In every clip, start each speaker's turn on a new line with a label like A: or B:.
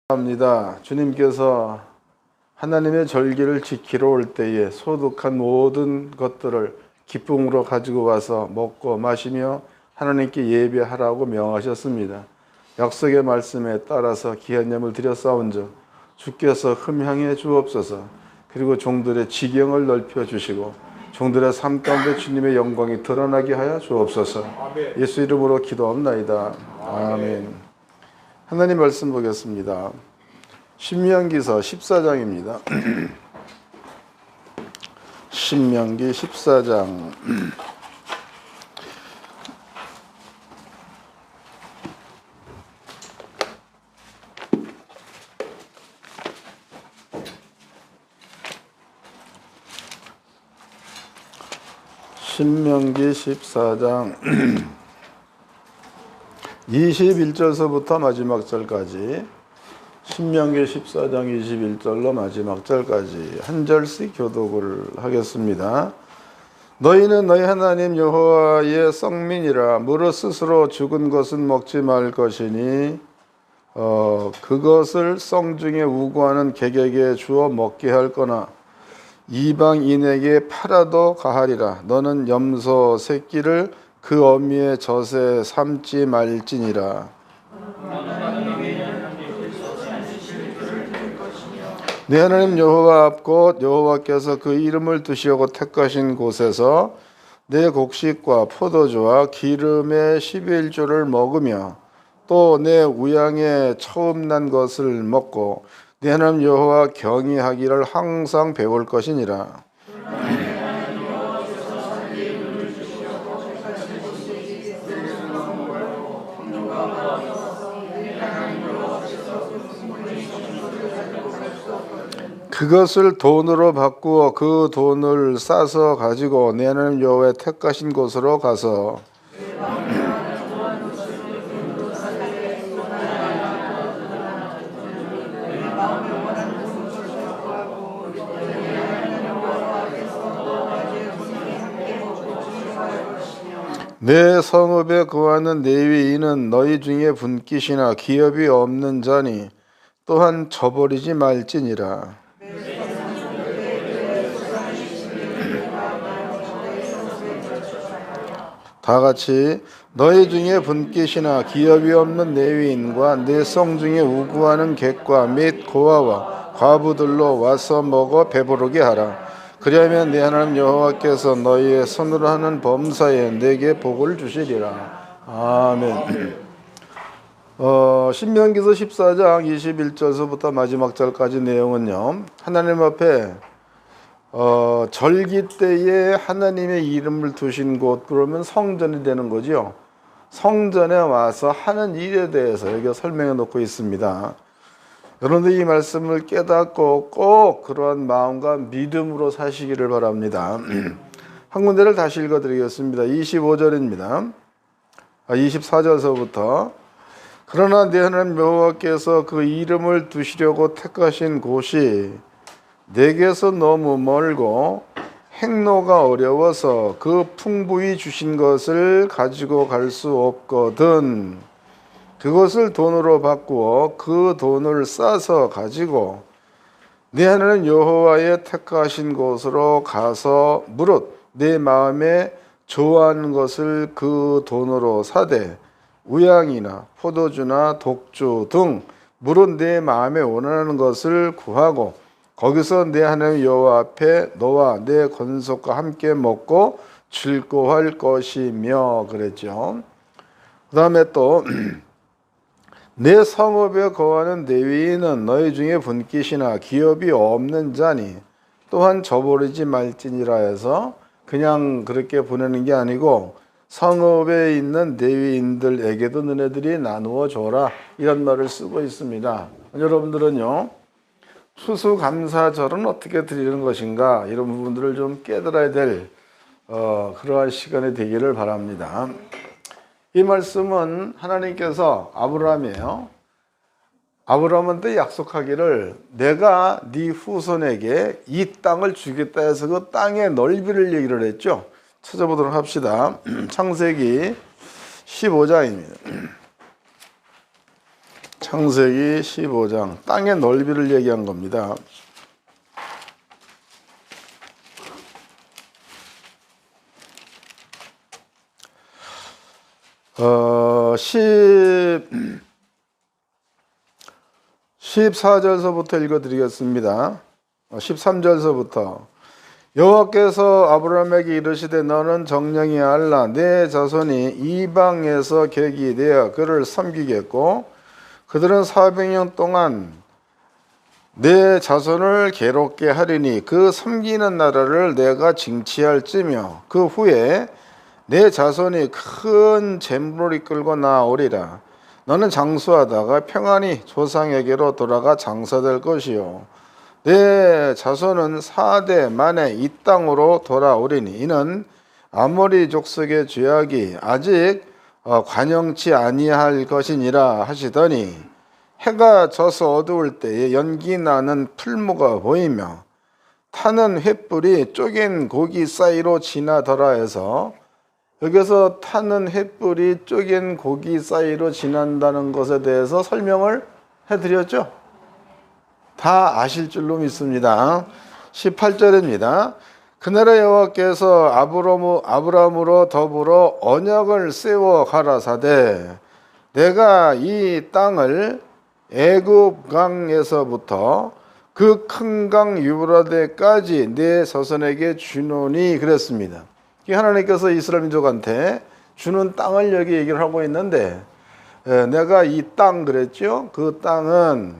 A: 합니다. 주님께서 하나님의 절기를 지키러 올 때에 소득한 모든 것들을 기쁨으로 가지고 와서 먹고 마시며 하나님께 예배하라고 명하셨습니다. 약속의 말씀에 따라서 귀한 예물 드렸사온즉 주께서 흠향해 주옵소서. 그리고 종들의 지경을 넓혀 주시고 종들의 삶 가운데 주님의 영광이 드러나게 하여 주옵소서. 예수 이름으로 기도합나이다. 아멘. 하나님 말씀 보겠습니다. 신명기서 14장입니다. 신명기 14장. 신명기 14장 21절서부터 마지막 절까지, 신명기 14장 21절로 마지막 절까지 한 절씩 교독을 하겠습니다. 너희는 너희 하나님 여호와의 성민이라. 무릇 스스로 죽은 것은 먹지 말 것이니 그것을 성중에 우고하는 객에게 주어 먹게 할 거나 이방인에게 팔아도 가하리라. 너는 염소 새끼를 그 어미의 젖에 삼지 말지니라. 내 하나님 여호와 앞 곧 여호와께서 그 이름을 두시려고 택하신 곳에서 내 곡식과 포도주와 기름의 11조를 먹으며 또 내 우양에 처음 난 것을 먹고 내 하나님 여호와 경외하기를 항상 배울 것이니라. 그것을 돈으로 바꾸어 그 돈을 싸서 가지고 내 하나님 여호와의 택하신 곳으로 가서 내 성읍에 거하는 레위인은 너희 중에 분깃이나 기업이 없는 자니 또한 저버리지 말지니라. 다 같이 너희 중에 분깃이나 기업이 없는 레위인과 내 성 중에 우구하는 객과 및 고아와 과부들로 와서 먹어 배부르게 하라. 그리하면 내 하나님 여호와께서 너희의 손으로 하는 범사에 내게 복을 주시리라. 아멘. 신명기서 14장 21절서부터 마지막 절까지 내용은요, 하나님 앞에 절기 때에 하나님의 이름을 두신 곳, 그러면 성전이 되는 거죠. 성전에 와서 하는 일에 대해서 여기 설명해 놓고 있습니다. 여러분들 이 말씀을 깨닫고 꼭 그러한 마음과 믿음으로 사시기를 바랍니다. 한 군데를 다시 읽어드리겠습니다. 25절입니다. 24절서부터 그러나 내 하나님 여호와께서 그 이름을 두시려고 택하신 곳이 내게서 너무 멀고 행로가 어려워서 그 풍부히 주신 것을 가지고 갈 수 없거든. 그것을 돈으로 바꾸어 그 돈을 싸서 가지고 내 하나님 여호와의 택하신 곳으로 가서 무릇 내 마음에 좋아하는 것을 그 돈으로 사되 우양이나 포도주나 독주 등 무릇 내 마음에 원하는 것을 구하고 거기서 내 하나님 여호와 앞에 너와 내 권속과 함께 먹고 즐거워할 것이며 그랬죠. 그 다음에 또 내 성읍에 거하는 레위인은 너희 중에 분깃이나 기업이 없는 자니 또한 저버리지 말지니라 해서 그냥 그렇게 보내는 게 아니고 성읍에 있는 레위인들에게도 너네들이 나누어 줘라, 이런 말을 쓰고 있습니다. 여러분들은요, 추수감사절은 어떻게 드리는 것인가, 이런 부분들을 좀 깨달아야 될 그러한 시간이 되기를 바랍니다. 이 말씀은 하나님께서 아브라함이에요. 아브라함한테 약속하기를 내가 네 후손에게 이 땅을 주겠다 해서 그 땅의 넓이를 얘기를 했죠. 찾아보도록 합시다. 창세기 15장입니다. 창세기 15장 땅의 넓이를 얘기한 겁니다. 14절서부터 읽어드리겠습니다. 13절서부터 여호와께서 아브라함에게 이르시되 너는 정령이 알라 내 자손이 이방에서 객이 되어 그를 섬기겠고 그들은 400년 동안 내 자손을 괴롭게 하리니 그 섬기는 나라를 내가 징치할지며 그 후에 내 자손이 큰 재물을 이끌고 나오리라. 너는 장수하다가 평안히 조상에게로 돌아가 장사될 것이요 내 자손은 4대 만에 이 땅으로 돌아오리니 이는 아모리 족속의 죄악이 아직 관영치 아니할 것이니라 하시더니 해가 져서 어두울 때에 연기 나는 풀무가 보이며 타는 횃불이 쪼갠 고기 사이로 지나더라 해서 여기서 타는 횃불이 쪼갠 고기 사이로 지난다는 것에 대해서 설명을 해드렸죠. 다 아실 줄로 믿습니다. 18절입니다. 그날에 여호와께서 아브라함으로 더불어 언약을 세워 가라사대 내가 이 땅을 애굽 강에서부터 그 큰 강 유브라데까지 내 자손에게 주노니 그랬습니다. 하나님께서 이스라엘 민족한테 주는 땅을 여기 얘기를 하고 있는데 내가 이 땅 그랬죠. 그 땅은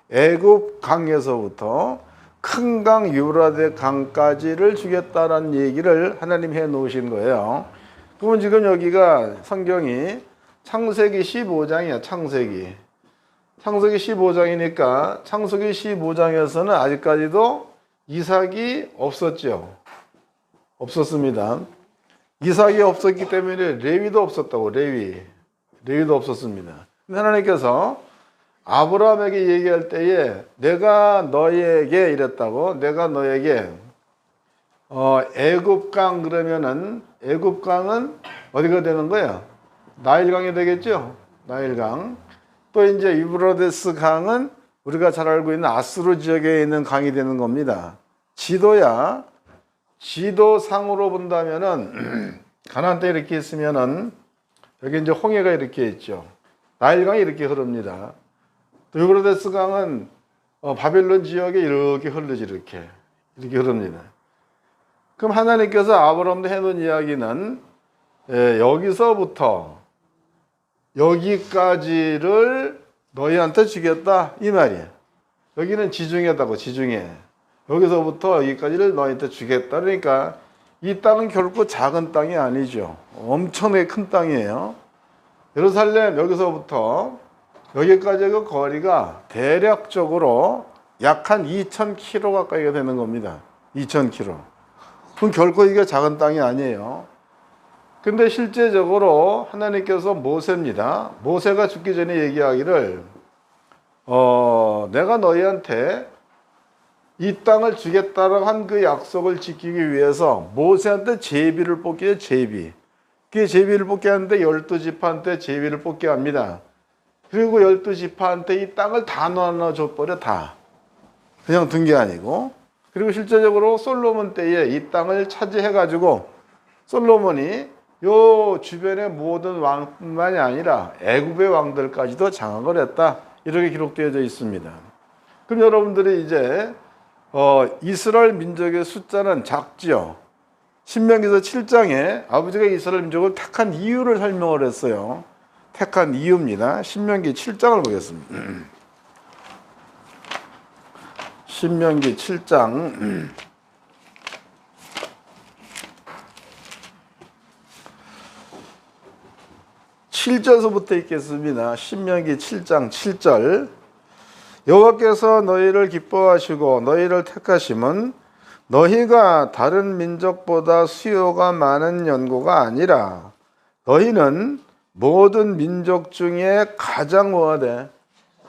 A: 애굽 강에서부터 큰 강 유브라데 강까지를 주겠다라는 얘기를 하나님 해 놓으신 거예요. 그러면 지금 여기가 성경이 창세기 15장이야. 창세기 15장이니까 창세기 15장에서는 아직까지도 이삭이 없었죠. 없었습니다. 이삭이 없었기 때문에 레위도 없었다고. 레위도 없었습니다. 하나님께서 아브라함에게 얘기할 때에 내가 너에게 이랬다고. 내가 너에게 애굽강 그러면은 애굽강은 어디가 되는 거야? 나일강이 되겠죠. 나일강. 또 이제 유브라데스 강은 우리가 잘 알고 있는 아수르 지역에 있는 강이 되는 겁니다. 지도상으로 본다면은 가나안 때 이렇게 있으면은 여기 이제 홍해가 이렇게 있죠. 나일강이 이렇게 흐릅니다. 또 유브라데스 강은 바벨론 지역에 이렇게 흐르지 이렇게 흐릅니다. 그럼 하나님께서 아브라함도 해놓은 이야기는 여기서부터 여기까지를 너희한테 주겠다 이 말이에요. 여기는 지중해다고. 지중해. 여기서부터 여기까지를 너희한테 주겠다. 그러니까 이 땅은 결코 작은 땅이 아니죠. 엄청나게 큰 땅이에요. 예루살렘 여기서부터 여기까지의 그 거리가 대략적으로 약 한 2,000km 가까이가 되는 겁니다. 2,000km. 그럼 결코 이게 작은 땅이 아니에요. 근데 실제적으로 하나님께서 모세입니다. 모세가 죽기 전에 얘기하기를 내가 너희한테 이 땅을 주겠다라고 한 그 약속을 지키기 위해서 모세한테 제비를 뽑게 해요. 그 제비를 뽑게 하는데 12지파한테 제비를 뽑게 합니다. 그리고 12지파한테 이 땅을 다 나눠줘버려. 다. 그냥 둔 게 아니고. 그리고 실제적으로 솔로몬 때에 이 땅을 차지해가지고 솔로몬이 요 주변의 모든 왕뿐만이 아니라 애굽의 왕들까지도 장악을 했다. 이렇게 기록되어져 있습니다. 그럼 여러분들이 이제 이스라엘 민족의 숫자는 작지요. 신명기서 7장에 아버지가 이스라엘 민족을 택한 이유를 설명을 했어요. 택한 이유입니다. 신명기 7장을 보겠습니다. 신명기 7장 7절서부터 읽겠습니다. 신명기 7장 7절 여호와께서 너희를 기뻐하시고 너희를 택하심은 너희가 다른 민족보다 수요가 많은 연고가 아니라 너희는 모든 민족 중에 가장 뭐하되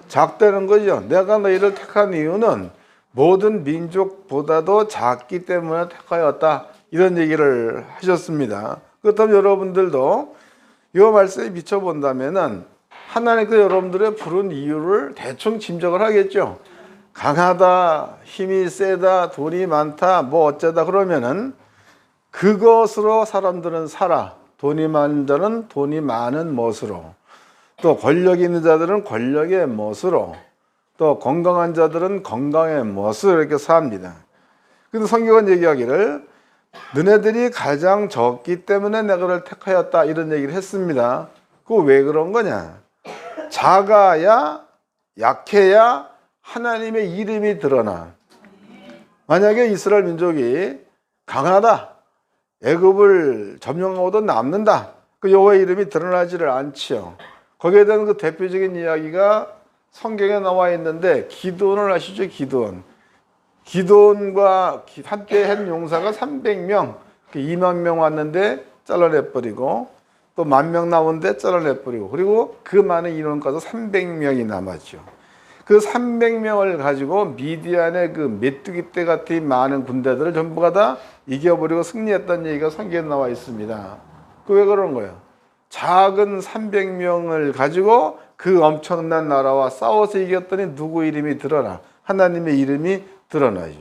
A: 작다는 거죠. 내가 너희를 택한 이유는 모든 민족보다도 작기 때문에 택하였다. 이런 얘기를 하셨습니다. 그렇다면 여러분들도 이 말씀에 비춰본다면은 하나님께서 여러분들의 부른 이유를 대충 짐작을 하겠죠. 강하다, 힘이 세다, 돈이 많다, 뭐 어쩌다 그러면은 그것으로 사람들은 살아. 돈이 많은 자는 돈이 많은 멋으로, 또 권력이 있는 자들은 권력의 멋으로, 또 건강한 자들은 건강의 멋으로 이렇게 삽니다. 근데 성경은 얘기하기를 너네들이 가장 적기 때문에 내가 너를 택하였다 이런 얘기를 했습니다. 그거 왜 그런 거냐? 작아야, 약해야 하나님의 이름이 드러나. 만약에 이스라엘 민족이 강하다, 애굽을 점령하고도 남는다, 그 여호와의 이름이 드러나지를 않지요. 거기에 대한 그 대표적인 이야기가 성경에 나와 있는데, 기드온을 아시죠? 기드온과 함께 한 용사가 300명, 2만 명 왔는데 잘라내버리고, 또 10,000명 나오는데 잘라내버리고, 그리고 그 많은 인원 가서 300명이 남았죠. 그 300명을 가지고 미디안의 그 메뚜기 떼 같은 많은 군대들을 전부가 다 이겨버리고 승리했다는 얘기가 성경에 나와 있습니다. 그 왜 그런 거예요? 작은 300명을 가지고 그 엄청난 나라와 싸워서 이겼더니 누구 이름이 드러나? 하나님의 이름이 드러나죠.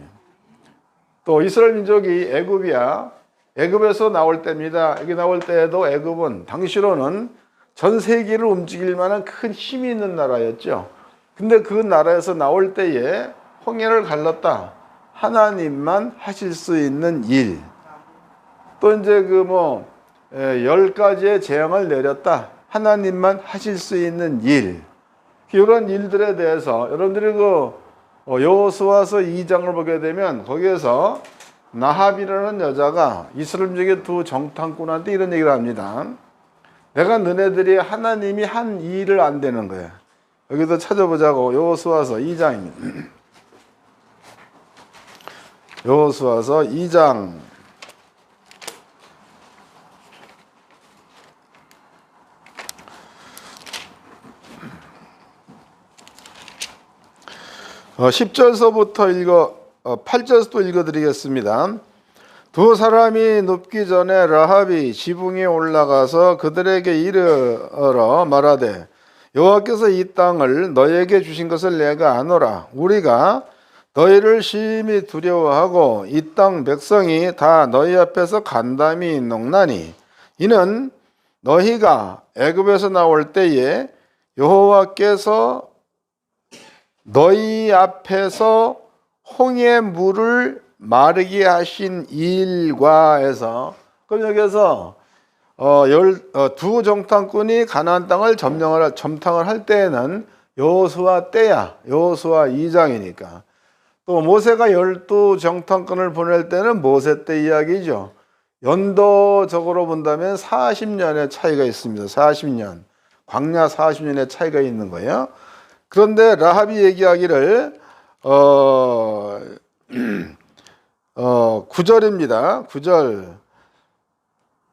A: 또 이스라엘 민족이 애굽이야. 애굽에서 나올 때입니다. 여기 나올 때에도 애굽은 당시로는 전 세계를 움직일 만한 큰 힘이 있는 나라였죠. 근데 그 나라에서 나올 때에 홍해를 갈랐다. 하나님만 하실 수 있는 일. 또 이제 10가지의 재앙을 내렸다. 하나님만 하실 수 있는 일. 이런 일들에 대해서 여러분들이 여호수아서 2장을 보게 되면 거기에서 나합이라는 여자가 이스라엘 민족의 두 정탐꾼한테 이런 얘기를 합니다. 내가 너네들이 하나님이 한 일을 안 되는 거야. 여기도 찾아보자고. 여호수아서 2장입니다. 여호수아서 2장 10절서부터 8절부터 읽어드리겠습니다. 두 사람이 눕기 전에 라합이 지붕에 올라가서 그들에게 이르러 말하되 여호와께서 이 땅을 너희에게 주신 것을 내가 아노라. 우리가 너희를 심히 두려워하고 이 땅 백성이 다 너희 앞에서 간담이 녹나니 이는 너희가 애굽에서 나올 때에 여호와께서 너희 앞에서 홍해 물을 마르게 하신 일과 해서, 그럼 여기서 두 정탐꾼이 가나안 땅을 점탕을 할 때에는 여호수아 때야. 여호수아 2장이니까. 또 모세가 12정탐꾼을 보낼 때는 모세 때 이야기죠. 연도적으로 본다면 40년의 차이가 있습니다. 40년. 광야 40년의 차이가 있는 거예요. 그런데 라합이 얘기하기를 9절입니다. 9절.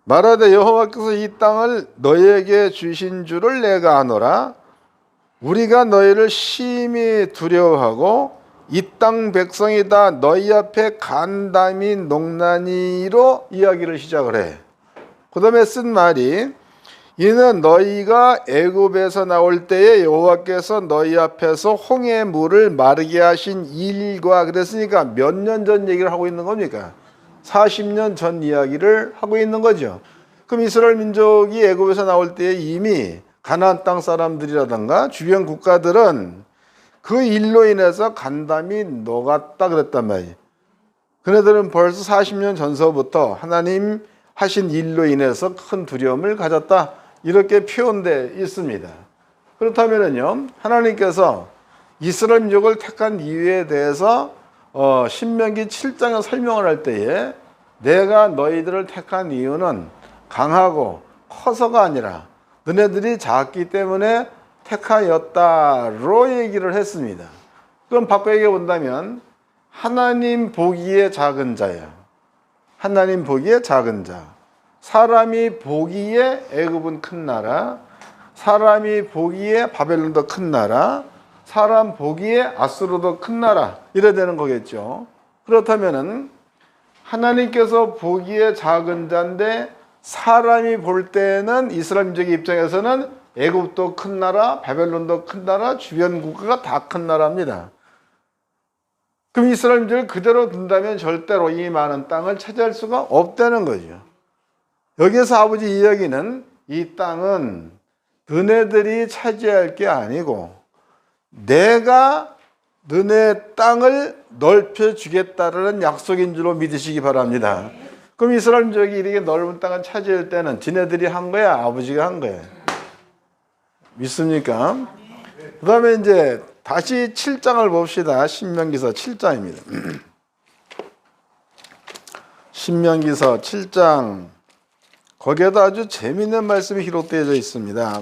A: 말하되 여호와께서 이 땅을 너희에게 주신 줄을 내가 아노라. 우리가 너희를 심히 두려워하고 이 땅 백성이 다 너희 앞에 간담이 녹나니로 이야기를 시작을 해. 그 다음에 쓴 말이 이는 너희가 애굽에서 나올 때에 여호와께서 너희 앞에서 홍해 물을 마르게 하신 일과, 그랬으니까 몇 년 전 얘기를 하고 있는 겁니까? 40년 전 이야기를 하고 있는 거죠. 그럼 이스라엘 민족이 애굽에서 나올 때에 이미 가나안 땅 사람들이라든가 주변 국가들은 그 일로 인해서 간담이 녹았다 그랬단 말이에요. 그네들은 벌써 40년 전서부터 하나님 하신 일로 인해서 큰 두려움을 가졌다, 이렇게 표현되어 있습니다. 그렇다면요, 하나님께서 이스라엘 민족을 택한 이유에 대해서 신명기 7장에 설명을 할 때에 내가 너희들을 택한 이유는 강하고 커서가 아니라 너네들이 작기 때문에 택하였다로 얘기를 했습니다. 그럼 바꿔 얘기해 본다면 하나님 보기에 작은 자야. 하나님 보기에 작은 자. 사람이 보기에 애굽은 큰 나라, 사람이 보기에 바벨론도 큰 나라, 사람 보기에 아수르도 큰 나라, 이래야 되는 거겠죠. 그렇다면은 하나님께서 보기에 작은 자인데 사람이 볼 때는 이스라엘 민족의 입장에서는 애굽도 큰 나라, 바벨론도 큰 나라, 주변 국가가 다 큰 나라입니다. 그럼 이스라엘 민족을 그대로 둔다면 절대로 이 많은 땅을 차지할 수가 없다는 거죠. 여기에서 아버지 이야기는 이 땅은 너네들이 차지할 게 아니고 내가 너네 땅을 넓혀주겠다라는 약속인 줄로 믿으시기 바랍니다. 그럼 이스라엘 민족이 이렇게 넓은 땅을 차지할 때는 지네들이 한 거야? 아버지가 한 거야? 믿습니까? 그 다음에 이제 다시 7장을 봅시다. 신명기서 7장입니다. 신명기서 7장. 거기에도 아주 재미있는 말씀이 기록되어 있습니다.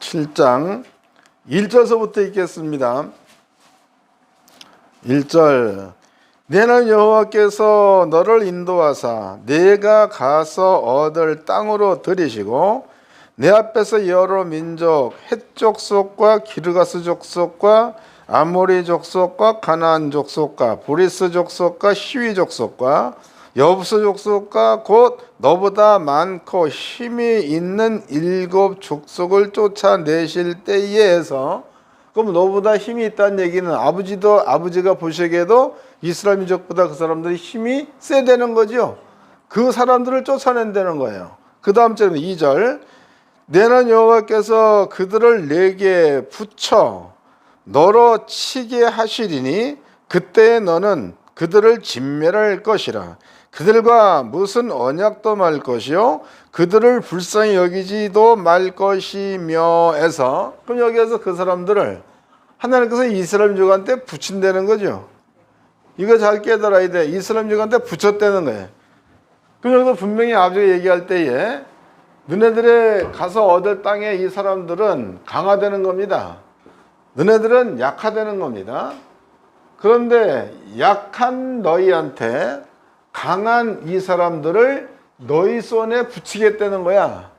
A: 7장 1절서부터 읽겠습니다. 1절. 내는 여호와께서 너를 인도하사 내가 가서 얻을 땅으로 들이시고 내 앞에서 여러 민족 헷 족속과 기르가스 족속과 아모리 족속과 가나안 족속과 브리스 족속과 시위 족속과 여부스 족속과 곧 너보다 많고 힘이 있는 7 족속을 쫓아내실 때에서, 그럼 너보다 힘이 있다는 얘기는 아버지가 보시기에도 이스라엘 민족보다 그 사람들이 힘이 세다는 거죠. 그 사람들을 쫓아낸다는 거예요. 그 다음 절은 2절. 내는 여호와께서 그들을 내게 붙여 너로 치게 하시리니 그때에 너는 그들을 진멸할 것이라. 그들과 무슨 언약도 말 것이요 그들을 불쌍히 여기지도 말 것이며 해서, 그럼 여기에서 그 사람들을 하나님께서 이스라엘 민족한테 붙인다는 거죠. 이거 잘 깨달아야 돼. 이스라엘 민족한테 붙였다는 거예요. 그럼 여기서 분명히 아버지가 얘기할 때에 너네들의 가서 얻을 땅에 이 사람들은 강화되는 겁니다. 너네들은 약화되는 겁니다. 그런데 약한 너희한테 강한 이 사람들을 너희 손에 붙이겠다는 거야.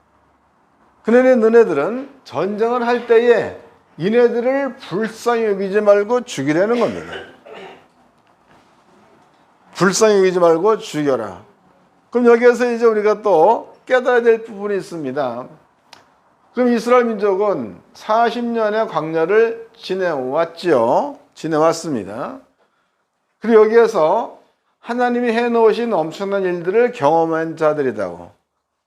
A: 그러니 너네들은 전쟁을 할 때에 이네들을 불쌍히 여기지 말고 죽이려는 겁니다. 불쌍히 여기지 말고 죽여라. 그럼 여기에서 이제 우리가 또 깨달아야 될 부분이 있습니다. 그럼 이스라엘 민족은 40년의 광야를 지내왔습니다. 그리고 여기에서 하나님이 해놓으신 엄청난 일들을 경험한 자들이라고.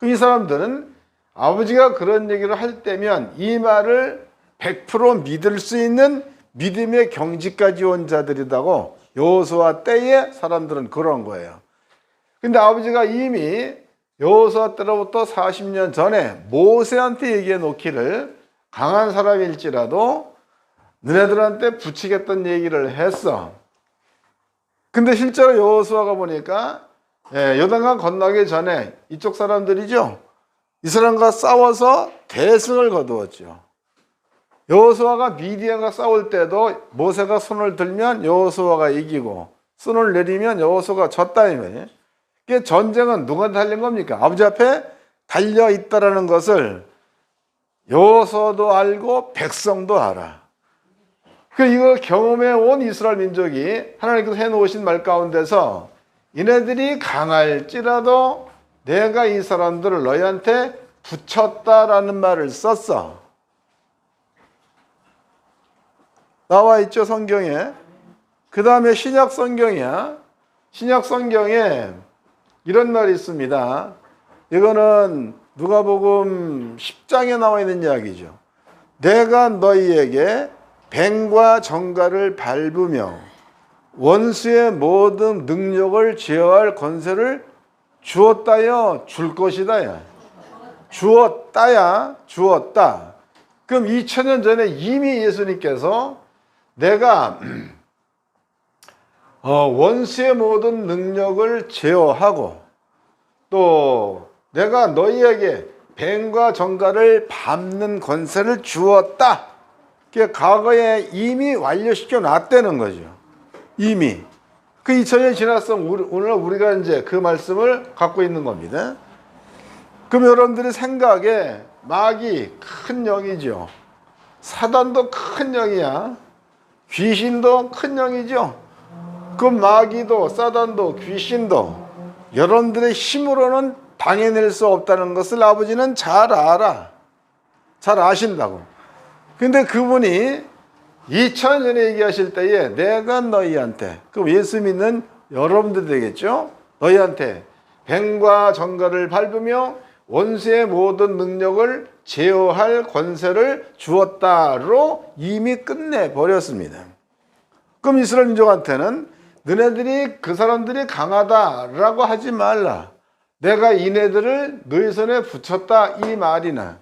A: 이 사람들은 아버지가 그런 얘기를 할 때면 이 말을 100% 믿을 수 있는 믿음의 경지까지 온 자들이라고. 여호수아 때의 사람들은 그런 거예요. 근데 아버지가 이미 여호수아 때로부터 40년 전에 모세한테 얘기해 놓기를 강한 사람일지라도 너네들한테 붙이겠다는 얘기를 했어. 근데 실제로 여호수아가 보니까 요단강 건너기 전에 이쪽 사람들이죠. 이 사람과 싸워서 대승을 거두었죠. 여호수아가 미디안과 싸울 때도 모세가 손을 들면 여호수아가 이기고 손을 내리면 여호수아가 졌다 이 말이에요. 이게 전쟁은 누구한테 달린 겁니까? 아버지 앞에 달려 있다라는 것을 여호수아도 알고 백성도 알아. 이걸 경험해 온 이스라엘 민족이 하나님께서 해놓으신 말 가운데서 이네들이 강할지라도 내가 이 사람들을 너희한테 붙였다라는 말을 썼어. 나와 있죠, 성경에. 그 다음에 신약 성경이야. 신약 성경에 이런 말이 있습니다. 이거는 누가복음 10장에 나와 있는 이야기죠. 내가 너희에게 뱀과 정갈을 밟으며 원수의 모든 능력을 제어할 권세를 주었다여 줄 것이다야. 주었다. 그럼 2000년 전에 이미 예수님께서 내가 원수의 모든 능력을 제어하고 또 내가 너희에게 뱀과 정갈을 밟는 권세를 주었다. 그게 과거에 이미 완료시켜 놨다는 거죠. 이미. 그 2000년 지났어. 오늘 우리가 이제 그 말씀을 갖고 있는 겁니다. 그럼 여러분들의 생각에 마귀 큰 영이죠. 사단도 큰 영이야. 귀신도 큰 영이죠. 그 마귀도 사단도 귀신도 여러분들의 힘으로는 당해낼 수 없다는 것을 아버지는 잘 알아. 잘 아신다고. 근데 그분이 2000년 전에 얘기하실 때에 내가 너희한테, 그럼 예수 믿는 여러분들 되겠죠? 너희한테 뱀과 정갈을 밟으며 원수의 모든 능력을 제어할 권세를 주었다로 이미 끝내버렸습니다. 그럼 이스라엘 민족한테는 너네들이 그 사람들이 강하다라고 하지 말라. 내가 이네들을 너희 손에 붙였다 이 말이나,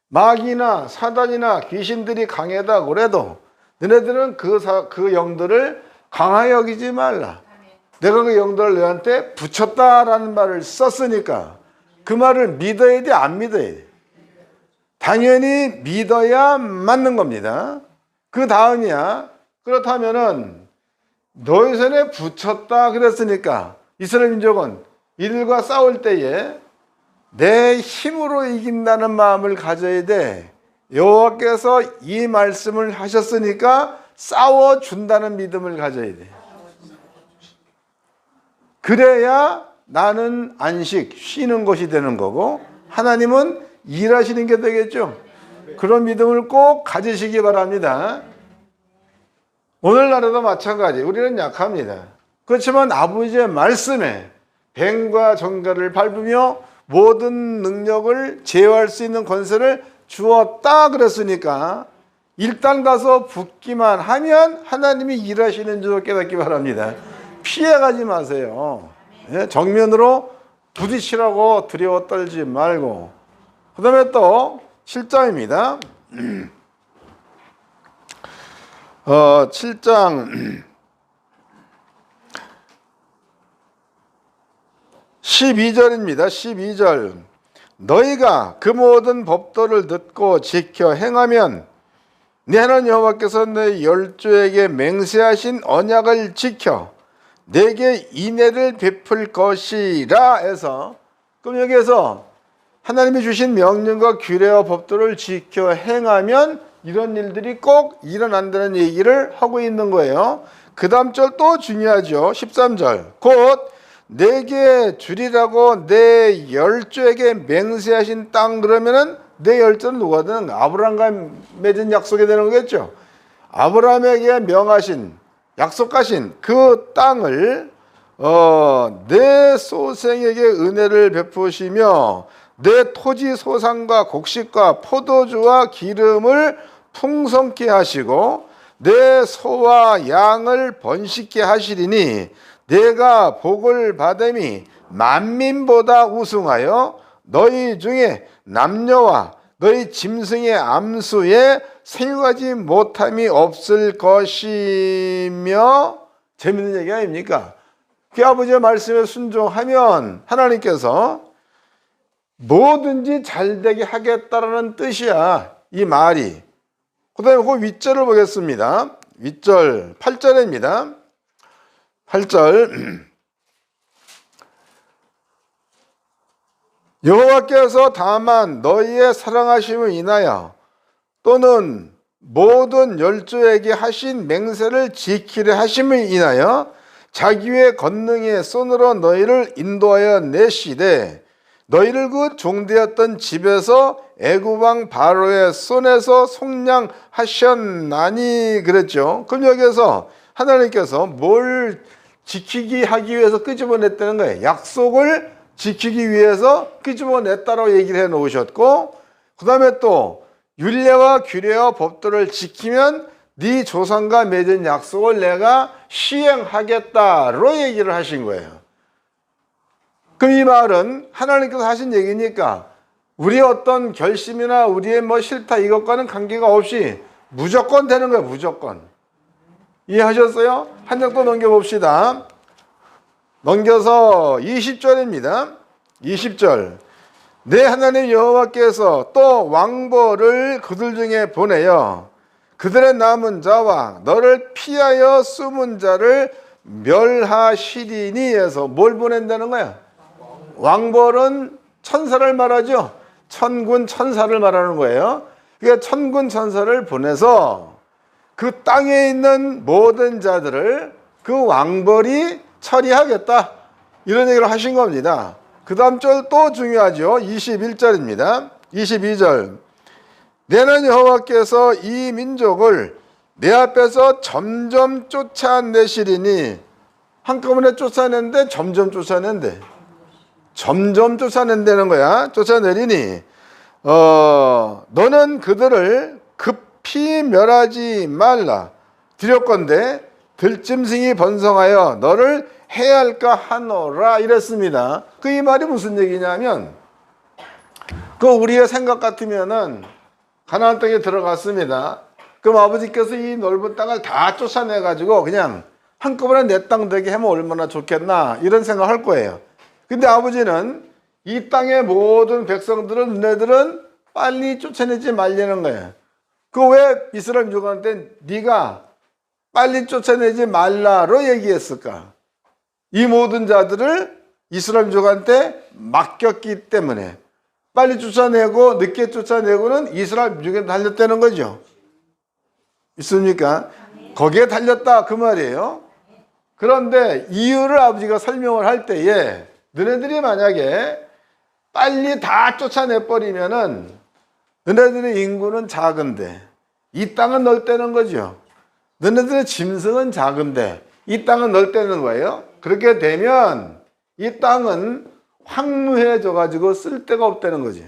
A: 마귀나 사단이나 귀신들이 강하다고 그래도 너네들은 그 영들을 강하게 여기지 말라. 내가 그 영들을 너희한테 붙였다라는 말을 썼으니까 그 말을 믿어야 돼, 안 믿어야 돼? 당연히 믿어야 맞는 겁니다. 그 다음이야. 그렇다면은 너희 손에 붙였다 그랬으니까 이스라엘 민족은 이들과 싸울 때에 내 힘으로 이긴다는 마음을 가져야 돼. 여호와께서 이 말씀을 하셨으니까 싸워준다는 믿음을 가져야 돼. 그래야 나는 안식, 쉬는 것이 되는 거고 하나님은 일하시는 게 되겠죠. 그런 믿음을 꼭 가지시기 바랍니다. 오늘날에도 마찬가지. 우리는 약합니다. 그렇지만 아버지의 말씀에 뱀과 정갈을 밟으며 모든 능력을 제어할 수 있는 권세를 주었다 그랬으니까 일단 가서 붙기만 하면 하나님이 일하시는 줄 깨닫기 바랍니다. 피해가지 마세요. 정면으로 부딪히라고 두려워 떨지 말고. 그 다음에 또 7장입니다. 7장 12절입니다. 12절. 너희가 그 모든 법도를 듣고 지켜 행하면 네 하나님 여호와께서 내 열조에게 맹세하신 언약을 지켜 내게 인애를 베풀 것이라 해서, 그럼 여기에서 하나님이 주신 명령과 규례와 법도를 지켜 행하면 이런 일들이 꼭 일어난다는 얘기를 하고 있는 거예요. 그 다음 절 또 중요하죠. 13절. 곧 내게 주리라고 내 열조에게 맹세하신 땅, 그러면은 내 열조는 누구든 아브라함과 맺은 약속이 되는 거겠죠. 아브라함에게 명하신, 약속하신 그 땅을 내 소생에게 은혜를 베푸시며 내 토지 소산과 곡식과 포도주와 기름을 풍성케 하시고 내 소와 양을 번식케 하시리니 내가 복을 받음이 만민보다 우승하여 너희 중에 남녀와 너희 짐승의 암수에 생육하지 못함이 없을 것이며. 재밌는 얘기 아닙니까? 그 아버지의 말씀에 순종하면 하나님께서 뭐든지 잘되게 하겠다라는 뜻이야, 이 말이. 그 다음에 그 윗절을 보겠습니다. 윗절 8절입니다. 8절. 여호와께서 다만 너희의 사랑하심을 인하여 또는 모든 열조에게 하신 맹세를 지키려 하심을 인하여 자기의 권능의 손으로 너희를 인도하여 내시되 너희를 그 종되었던 집에서 애굽 왕 바로의 손에서 속량하셨나니 그랬죠. 그럼 여기서 하나님께서 뭘 지키기 하기 위해서 끄집어냈다는 거예요. 약속을 지키기 위해서 끄집어냈다라고 얘기를 해 놓으셨고, 그 다음에 또 율례와 규례와 법도를 지키면 네 조상과 맺은 약속을 내가 시행하겠다로 얘기를 하신 거예요. 그럼 이 말은 하나님께서 하신 얘기니까 우리의 어떤 결심이나 우리의 뭐 싫다 이것과는 관계가 없이 무조건 되는 거예요. 무조건. 이해하셨어요? 한 장 또 넘겨봅시다. 넘겨서 20절입니다. 20절. 내 하나님 여호와께서 또 왕벌을 그들 중에 보내어 그들의 남은 자와 너를 피하여 숨은 자를 멸하시리니 해서 뭘 보낸다는 거야? 왕벌은 천사를 말하죠. 천군 천사를 말하는 거예요. 그러니까 천군 천사를 보내서 그 땅에 있는 모든 자들을 그 왕벌이 처리하겠다. 이런 얘기를 하신 겁니다. 그 다음 절 또 중요하죠. 21절입니다. 22절. 내는 여호와께서 이 민족을 내 앞에서 점점 쫓아내시리니, 한꺼번에 쫓아낸데 점점 쫓아낸대. 점점 쫓아낸다는 거야. 쫓아내리니 너는 그들을 급히 멸하지 말라. 두렵건대 들짐승이 번성하여 너를 해할까 하노라 이랬습니다. 그 이 말이 무슨 얘기냐면, 그 우리의 생각 같으면은 가나안 땅에 들어갔습니다. 그럼 아버지께서 이 넓은 땅을 다 쫓아내 가지고 그냥 한꺼번에 내 땅 되게 하면 얼마나 좋겠나, 이런 생각할 거예요. 근데 아버지는 이 땅의 모든 백성들은, 너네들은 빨리 쫓아내지 말라는 거예요. 그 왜 이스라엘 민족한테 네가 빨리 쫓아내지 말라로 얘기했을까? 이 모든 자들을 이스라엘 민족한테 맡겼기 때문에, 빨리 쫓아내고 늦게 쫓아내고는 이스라엘 민족에 달렸다는 거죠. 있습니까? 거기에 달렸다 그 말이에요. 그런데 이유를 아버지가 설명을 할 때에, 너네들이 만약에 빨리 다 쫓아내버리면은 너네들의 인구는 작은데 이 땅은 넓다는 거죠. 너네들의 짐승은 작은데 이 땅은 넓다는 거예요. 그렇게 되면 이 땅은 황무해져 가지고 쓸 데가 없다는 거지.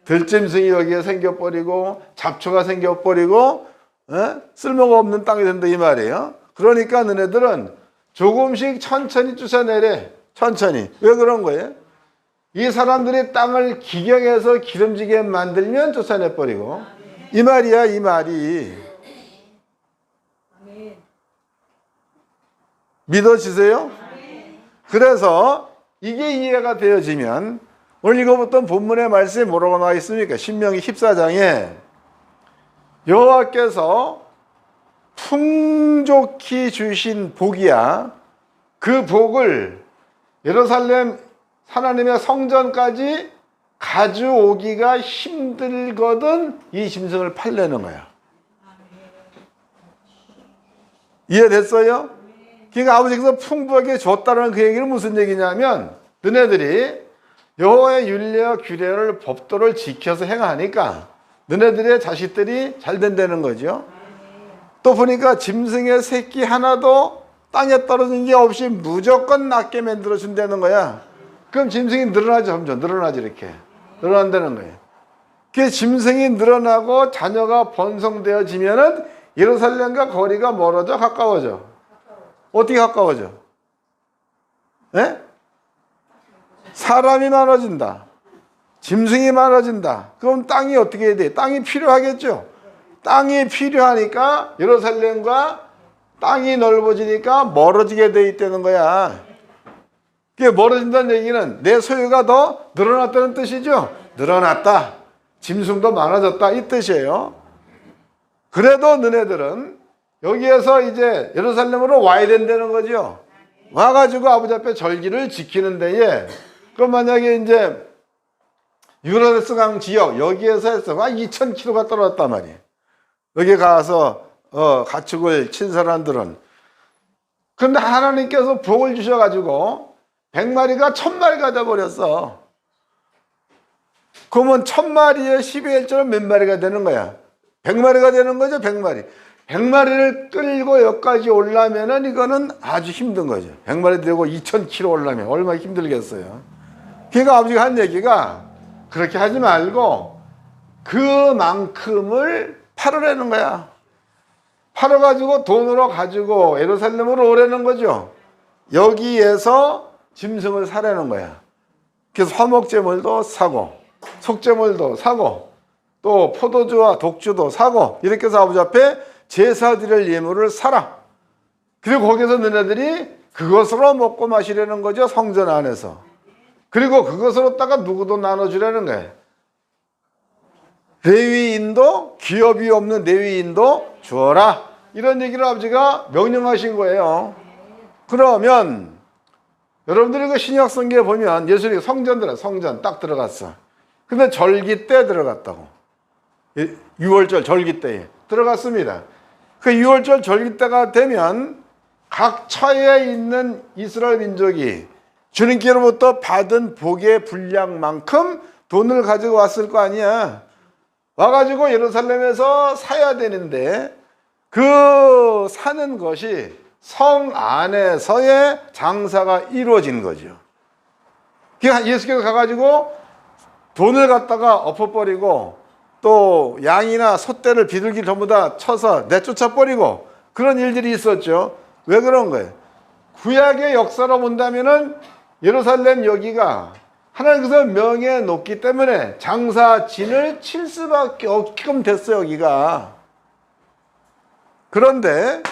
A: 들짐승이 여기에 생겨버리고 잡초가 생겨버리고 쓸모가 없는 땅이 된다 이 말이에요. 그러니까 너네들은 조금씩 천천히 쫓아내래. 천천히. 왜 그런 거예요? 이 사람들이 땅을 기경해서 기름지게 만들면 쫓아내버리고, 이 말이야 이 말이. 믿어지세요? 그래서 이게 이해가 되어지면, 오늘 읽어봤던 본문의 말씀이 뭐라고 나와 있습니까? 신명기 14장에 여호와께서 풍족히 주신 복이야. 그 복을 예루살렘 하나님의 성전까지 가져오기가 힘들거든 이 짐승을 팔려는 거야. 이해됐어요? 그러니까 아버지께서 풍부하게 줬다는 그 얘기는 무슨 얘기냐면, 너네들이 여호와의 윤례와 규례를, 법도를 지켜서 행하니까 너네들의 자식들이 잘 된다는 거죠. 또 보니까 짐승의 새끼 하나도 땅에 떨어진 게 없이 무조건 낫게 만들어 준다는 거야. 그럼 짐승이 늘어나지, 점점 늘어나지, 이렇게 늘어난다는 거예요. 그 짐승이 늘어나고 자녀가 번성되어지면은 예루살렘과 거리가 멀어져, 가까워져? 어떻게 가까워져? 예? 사람이 많아진다. 짐승이 많아진다. 그럼 땅이 어떻게 해야 돼? 땅이 필요하겠죠. 땅이 필요하니까 예루살렘과 땅이 넓어지니까 멀어지게 돼 있다는 거야. 그게 멀어진다는 얘기는 내 소유가 더 늘어났다는 뜻이죠. 늘어났다. 짐승도 많아졌다 이 뜻이에요. 그래도 너네들은 여기에서 이제 예루살렘으로 와야 된다는 거죠. 와가지고 아버지 앞에 절기를 지키는 데에, 그럼 만약에 이제 유브라데스 강 지역 여기에서 해서 2,000km가 떨어졌단 말이에요. 여기 가서 가축을 친 사람들은. 그런데 하나님께서 복을 주셔가지고 100마리가 1000마리가 돼버렸어. 그러면 1000마리에 12의 1조는 몇 마리가 되는 거야? 100마리가 되는 거죠. 100마리. 100마리를 끌고 여기까지 오려면은 이거는 아주 힘든 거죠. 100마리 되고 2,000km 오려면 얼마나 힘들겠어요. 그러니까 아버지가 한 얘기가, 그렇게 하지 말고 그만큼을 팔으라는 거야. 팔아가지고 돈으로 가지고 예루살렘으로 오라는 거죠. 여기에서 짐승을 사라는 거야. 그래서 화목제물도 사고 속제물도 사고 또 포도주와 독주도 사고, 이렇게 해서 아버지 앞에 제사 드릴 예물을 사라. 그리고 거기서 너네들이 그것으로 먹고 마시려는 거죠. 성전 안에서. 그리고 그것으로다가 누구도 나눠주라는 거예요. 레위인도, 기업이 없는 레위인도 주어라. 이런 얘기를 아버지가 명령하신 거예요. 그러면 여러분들이 그 신약 성경에 보면 예수님이 성전 딱 들어갔어. 근데 절기 때 들어갔다고. 6월절 절기 때에 들어갔습니다. 그 6월절 절기 때가 되면 각 처에 있는 이스라엘 민족이 주님께로부터 받은 복의 분량만큼 돈을 가지고 왔을 거 아니야. 와가지고 예루살렘에서 사야 되는데 그 사는 것이 성 안에서의 장사가 이루어진 거죠. 예수께서 가가지고 돈을 갖다가 엎어버리고 또 양이나 소떼를 비둘기 전부 다 쳐서 내쫓아버리고 그런 일들이 있었죠. 왜 그런 거예요? 구약의 역사로 본다면은 예루살렘 여기가 하나님께서 명해 놓기 때문에 장사진을 칠 수밖에 없게끔 됐어요, 여기가. 그런데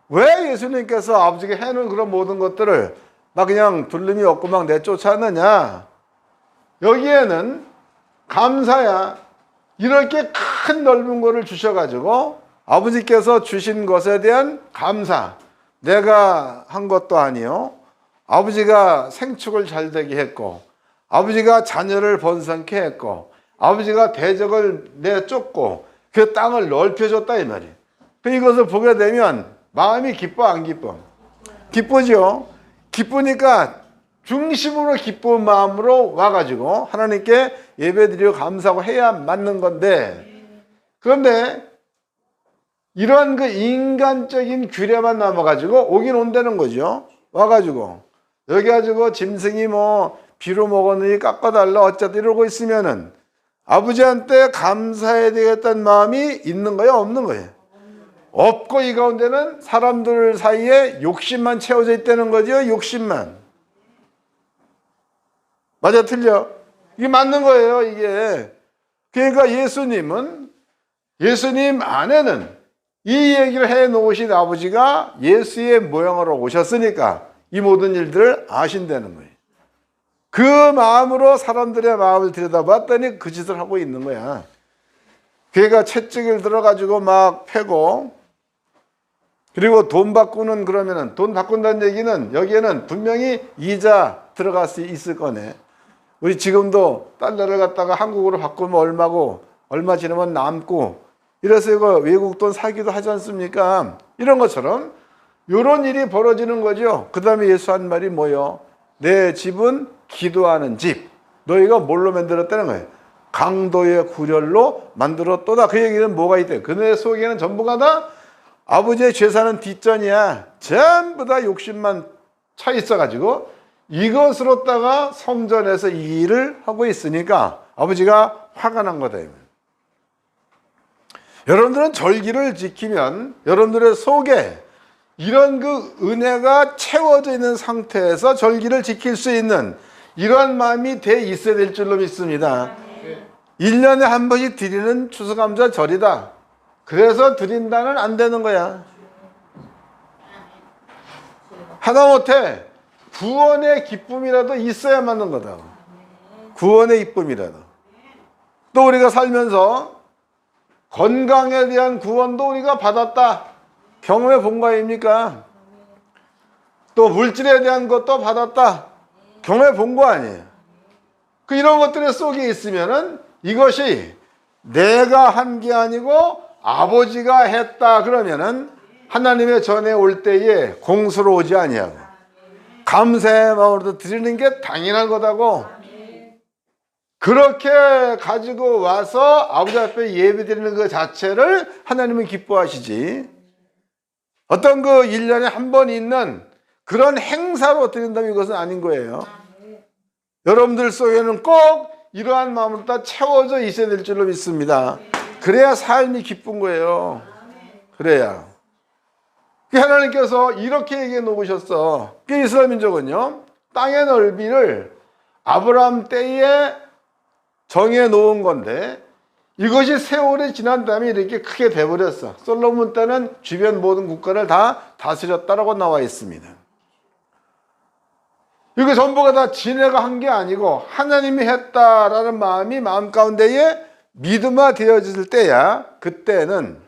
A: 왜 예수님께서 아버지가 해놓은 그런 모든 것들을 막 그냥 둘름이 없고 막 내쫓았느냐? 여기에는 감사야. 이렇게 큰 넓은 거를 주셔가지고 아버지께서 주신 것에 대한 감사. 내가 한 것도 아니요. 아버지가 생축을 잘 되게 했고, 아버지가 자녀를 번성케 했고, 아버지가 대적을 내쫓고 그 땅을 넓혀줬다 이 말이에요. 이것을 보게 되면 마음이 기뻐 안 기뻐? 기쁘죠. 기쁘니까 중심으로 기쁜 마음으로 와가지고 하나님께 예배드리고 감사하고 해야 맞는 건데, 그런데 이런 그 인간적인 규례만 남아가지고 오긴 온다는 거죠. 와가지고 여기 가지고 짐승이 뭐 비로 먹었느니 깎아달라 어쩌다 이러고 있으면은 아버지한테 감사해야 되겠다는 마음이 있는 거야 없는 거예요? 없고 이 가운데는 사람들 사이에 욕심만 채워져 있다는 거죠. 욕심만. 맞아 틀려? 이게 맞는 거예요 이게. 그러니까 예수님 안에는 이 얘기를 해 놓으신 아버지가 예수의 모양으로 오셨으니까 이 모든 일들을 아신다는 거예요. 그 마음으로 사람들의 마음을 들여다봤더니 그 짓을 하고 있는 거야. 걔가 채찍을 들어가지고 막 패고, 그리고 돈 바꾸는, 그러면은 돈 바꾼다는 얘기는 여기에는 분명히 이자 들어갈 수 있을 거네. 우리 지금도 달러를 갖다가 한국으로 바꾸면 얼마고 얼마 지나면 남고 이래서 이거 외국 돈 사기도 하지 않습니까? 이런 것처럼 이런 일이 벌어지는 거죠. 그 다음에 예수 한 말이 뭐요? 내 집은 기도하는 집. 너희가 뭘로 만들었다는 거예요? 강도의 구렬로 만들었도다. 그 얘기는 뭐가 있대? 그네 속에는 전부가 다 아버지의 죄사는 뒷전이야. 전부 다 욕심만 차 있어가지고 이것으로다가 성전에서 이 일을 하고 있으니까 아버지가 화가 난 거다. 여러분들은 절기를 지키면 여러분들의 속에 이런 그 은혜가 채워져 있는 상태에서 절기를 지킬 수 있는 이러한 마음이 돼 있어야 될 줄로 믿습니다. 1년에 한 번씩 드리는 추수감사절이다. 그래서 드린다는 안 되는 거야. 하다못해 구원의 기쁨이라도 있어야 맞는 거다. 구원의 기쁨이라도. 또 우리가 살면서 건강에 대한 구원도 우리가 받았다. 경험해 본 거 아닙니까? 또 물질에 대한 것도 받았다. 경험해 본 거 아니에요. 이런 것들의 속에 있으면은 이것이 내가 한 게 아니고 아버지가 했다 그러면은 하나님의 전에 올 때에 공수로오지 아니하고 감사의 마음으로 드리는 게 당연한 거다고. 그렇게 가지고 와서 아버지 앞에 예배드리는 그 자체를 하나님은 기뻐하시지, 어떤 그 1년에 한 번 있는 그런 행사로 드린다면 이것은 아닌 거예요. 여러분들 속에는 꼭 이러한 마음으로 다 채워져 있어야 될 줄로 믿습니다. 그래야 삶이 기쁜 거예요. 그래야. 하나님께서 이렇게 얘기해 놓으셨어. 이스라엘 민족은요, 땅의 넓이를 아브라함 때에 정해 놓은 건데 이것이 세월이 지난 다음에 이렇게 크게 돼버렸어. 솔로몬 때는 주변 모든 국가를 다 다스렸다라고 나와 있습니다. 이거 전부가 다 지네가 한 게 아니고 하나님이 했다라는 마음이 마음 가운데에 믿음화 되어질 때야, 그때는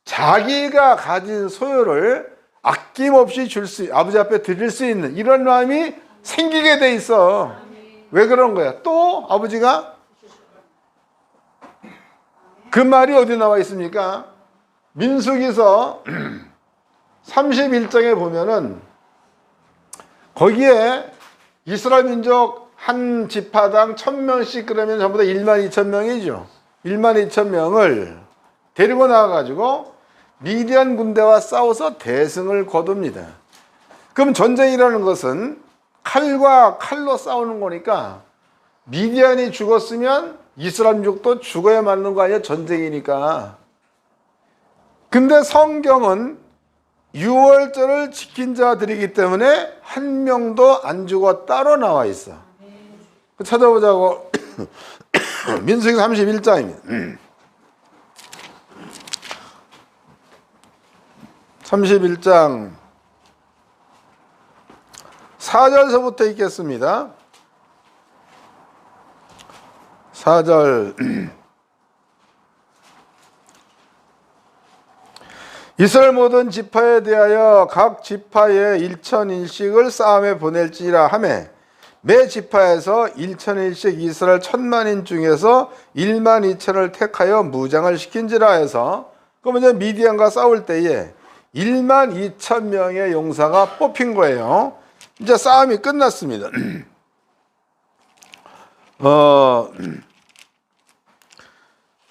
A: 자기가 가진 소유를 아낌없이 아버지 앞에 드릴 수 있는 이런 마음이 생기게 돼 있어. 왜 그런 거야? 또 아버지가 그 말이 어디 나와 있습니까? 민수기서 31장에 보면은 거기에 이스라엘 민족 한 지파당 1000명씩 그러면 전부 다 12,000명이죠. 12,000명을 데리고 나와가지고 미디안 군대와 싸워서 대승을 거둡니다. 그럼 전쟁이라는 것은 칼과 칼로 싸우는 거니까 미디안이 죽었으면 이스라엘 민족도 죽어야 맞는 거 아니야? 전쟁이니까. 근데 성경은 유월절을 지킨 자들이기 때문에 한 명도 안 죽어 따로 나와 있어. 찾아보자고. 민수기 31장입니다. 31장 4절서부터 읽겠습니다. 4절. 이스라엘 모든 지파에 대하여 각 지파에 1,000인씩을 싸움에 보낼지라 하매 매 지파에서 1,000인씩 이스라엘 1,000만인 중에서 12,000을 택하여 무장을 시킨지라 해서 그러면 이제 미디안과 싸울 때에 12,000명의 용사가 뽑힌 거예요. 이제 싸움이 끝났습니다.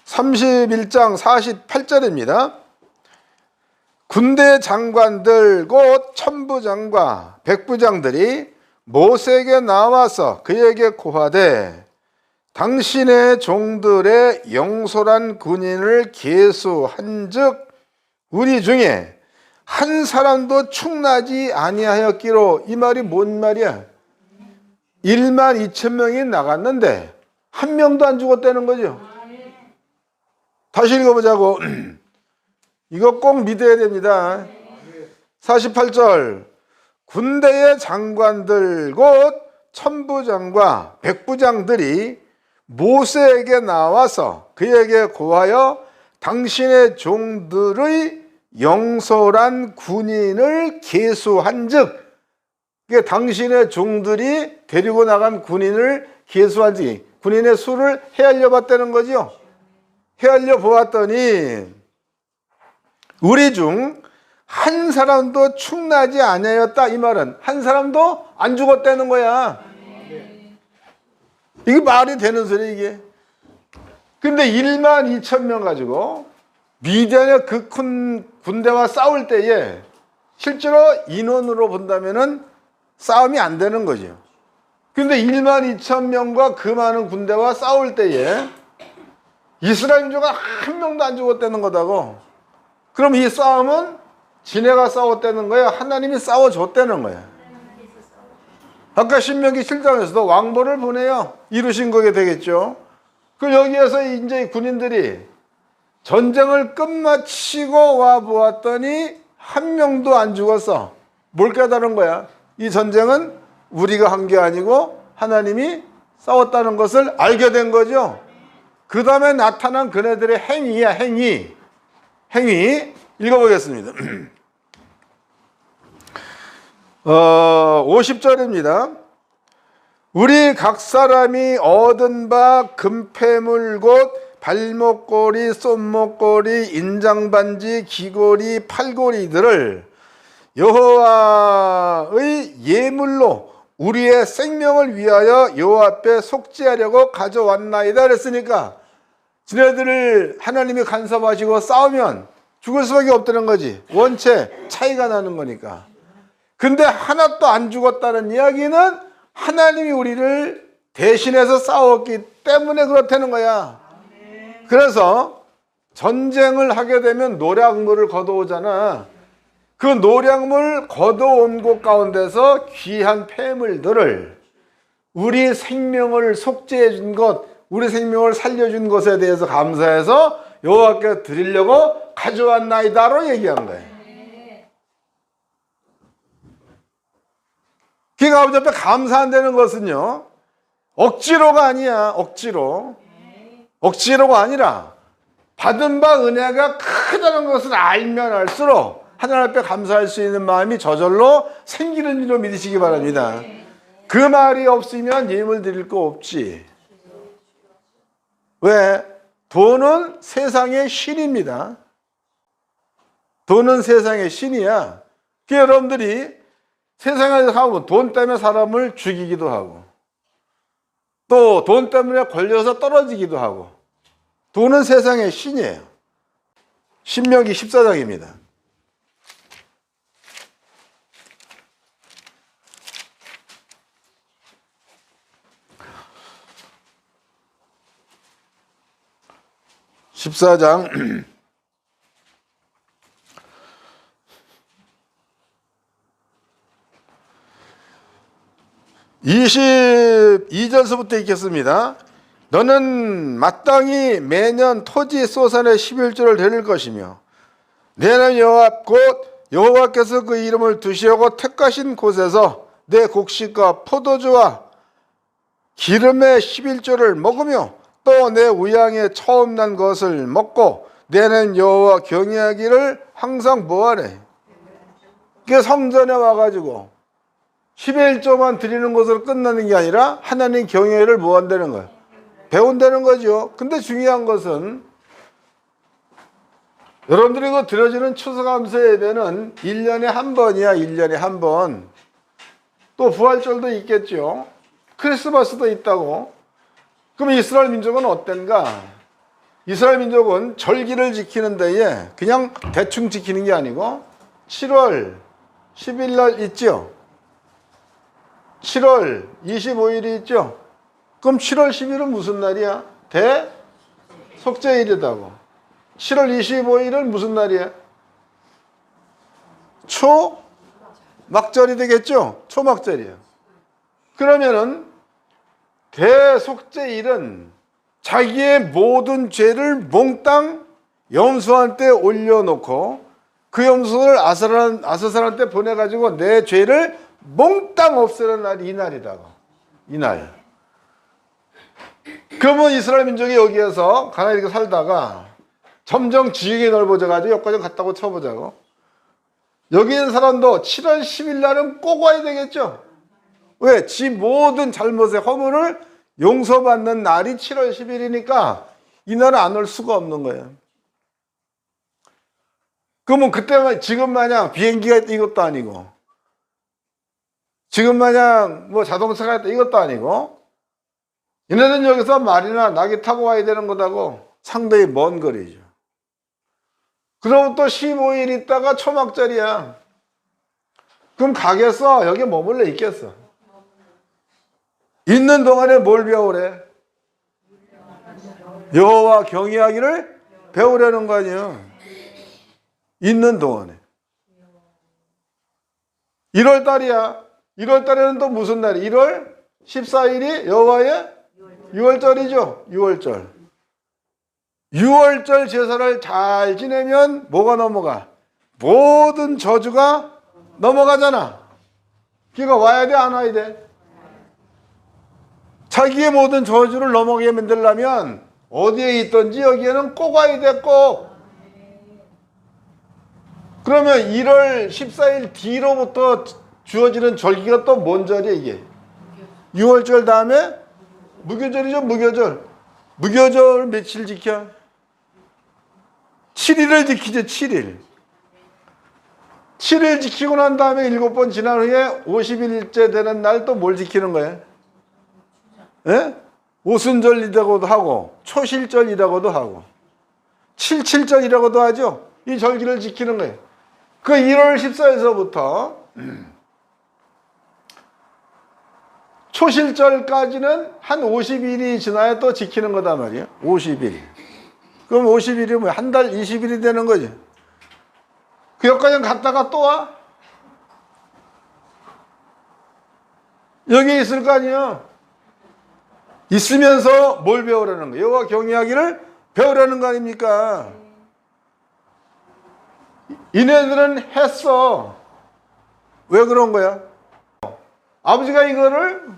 A: 31장 48절입니다. 군대 장관들 곧 천부장과 백부장들이 모세에게 나와서 그에게 고하되 당신의 종들의 영솔한 군인을 계수한즉 우리 중에 한 사람도 충나지 아니하였기로. 이 말이 뭔 말이야? 12,000명이 나갔는데 한 명도 안 죽었다는 거죠. 다시 읽어보자고. 이거 꼭 믿어야 됩니다. 48절. 군대의 장관들 곧 천부장과 백부장들이 모세에게 나와서 그에게 고하여 당신의 종들의 영솔한 군인을 계수한즉, 그게 당신의 종들이 데리고 나간 군인을 계수한즉 군인의 수를 헤아려 봤다는 거죠. 헤아려 보았더니 우리 중 한 사람도 충나지 아니하였다. 이 말은 한 사람도 안 죽었다는 거야. 이게 말이 되는 소리 이게. 근데 12,000명 가지고 미디안의 그 큰 군대와 싸울 때에 실제로 인원으로 본다면은 싸움이 안 되는 거죠. 근데 12,000명과 그 많은 군대와 싸울 때에 이스라엘 민족은 한 명도 안 죽었다는 거다고. 그럼 이 싸움은 지네가 싸웠다는 거야? 하나님이 싸워줬다는 거야? 아까 신명기 7장에서도 왕보를 보내요. 이루신 거게 되겠죠. 그럼 여기에서 이제 군인들이 전쟁을 끝마치고 와 보았더니 한 명도 안 죽었어. 뭘 깨달은 거야? 이 전쟁은 우리가 한 게 아니고 하나님이 싸웠다는 것을 알게 된 거죠. 그 다음에 나타난 그네들의 행위야, 행위. 읽어보겠습니다. 50절입니다. 우리 각 사람이 얻은 바 금패물 곧 발목고리, 손목고리, 인장반지, 귀고리, 팔고리들을 여호와의 예물로 우리의 생명을 위하여 여호와 앞에 속죄하려고 가져왔나이다 그랬으니까 지네들을 하나님이 간섭하시고 싸우면 죽을 수밖에 없다는 거지. 원체 차이가 나는 거니까. 근데 하나도 안 죽었다는 이야기는 하나님이 우리를 대신해서 싸웠기 때문에 그렇다는 거야. 그래서 전쟁을 하게 되면 노략물을 걷어오잖아. 그 노략물 걷어온 곳 가운데서 귀한 폐물들을 우리 생명을 속죄해 준 것, 우리 생명을 살려준 것에 대해서 감사해서 여호와께 드리려고 가져왔나이다로 얘기한 거예요. 그러니까 아버지 앞에 감사한다는 것은요, 억지로가 아니야. 억지로가 아니라 받은 바 은혜가 크다는 것을 알면 알수록 하나님 앞에 감사할 수 있는 마음이 저절로 생기는 일로 믿으시기 바랍니다. 그 말이 없으면 예물 드릴 거 없지. 왜? 돈은 세상의 신입니다. 돈은 세상의 신이야. 그 여러분들이 세상에서 가면 돈 때문에 사람을 죽이기도 하고 또 돈 때문에 걸려서 떨어지기도 하고 돈은 세상의 신이에요. 신명기 14장입니다. (14장) 22절서부터 읽겠습니다. 너는 마땅히 매년 토지 소산의 11조를 드릴 것이며 내는 여호와 곧 여호와께서 그 이름을 두시려고 택하신 곳에서 내 곡식과 포도주와 기름의 11조를 먹으며 또 내 우양에 처음 난 것을 먹고 내는 여호와 경외하기를 항상 뭐하래. 그 성전에 와가지고 11조만 드리는 것으로 끝나는 게 아니라 하나님 경외를 뭐 한다는 거예요? 배운다는 거죠. 근데 중요한 것은 여러분들이 그 드려지는 추수감사 예배는 1년에 한 번이야. 1년에 한 번. 또 부활절도 있겠죠. 크리스마스도 있다고. 그럼 이스라엘 민족은 어땠는가? 이스라엘 민족은 절기를 지키는 데에 그냥 대충 지키는 게 아니고 7월 10일 날 있죠. 7월 25일이 있죠. 그럼 7월 10일은 무슨 날이야? 대속죄일이다고. 7월 25일은 무슨 날이야? 초막절이 되겠죠? 초막절이야. 그러면은 대속죄일은 자기의 모든 죄를 몽땅 염소한테 올려놓고 그 염소를 아스사한테 보내가지고 내 죄를 몽땅 없애는 날이 이 날이라고. 이 날. 그러면 이스라엘 민족이 여기에서 가나안에 이렇게 살다가 점점 지역이 넓어져가지고 여기까지 갔다고 쳐보자고. 여기 있는 사람도 7월 10일 날은 꼭 와야 되겠죠. 왜? 지 모든 잘못의 허물을 용서받는 날이 7월 10일이니까 이 날은 안 올 수가 없는 거예요. 그러면 그때만 지금 마냥 비행기가 있다 이것도 아니고 지금 마냥 뭐 자동차가 있다 이것도 아니고 얘네들은 여기서 말이나 낙이 타고 와야 되는 거다고. 상당히 먼 거리죠. 그럼 또 15일 있다가 초막절이야. 그럼 가겠어? 여기 머물러 있겠어? 있는 동안에 뭘 배우래? 여호와 경외하기를 배우려는 거 아니에요. 있는 동안에. 1월 달이야. 1월 달에는 또 무슨 날이? 1월 14일이 여호와의 6월절이죠. 6월절. 6월절 제사를 잘 지내면 뭐가 넘어가? 모든 저주가 넘어가잖아. 그러니까 와야 돼, 안 와야 돼? 자기의 모든 저주를 넘어가게 만들려면 어디에 있든지 여기에는 꼭 와야 돼, 꼭. 그러면 1월 14일 뒤로부터 주어지는 절기가 또 뭔 절이야, 이게? 6월절 다음에 무교절이죠, 무교절. 무교절 며칠 지켜? 7일을 지키죠, 7일. 7일 지키고 난 다음에 7번 지난 후에 50일째 되는 날 또 뭘 지키는 거예요? 예? 오순절이라고도 하고 초실절이라고도 하고 77절이라고도 하죠. 이 절기를 지키는 거예요. 그 1월 14일서부터 초실절까지는 한 50일이 지나야 또 지키는 거단 말이에요. 50일. 그럼 50일이 뭐야? 한 달 20일이 되는 거지. 그 여기까지 갔다가 또 와? 여기 있을 거 아니에요. 있으면서 뭘 배우라는 거예요? 여호와 경외하기를 배우라는 거 아닙니까? 이네들은 했어. 왜 그런 거야? 아버지가 이거를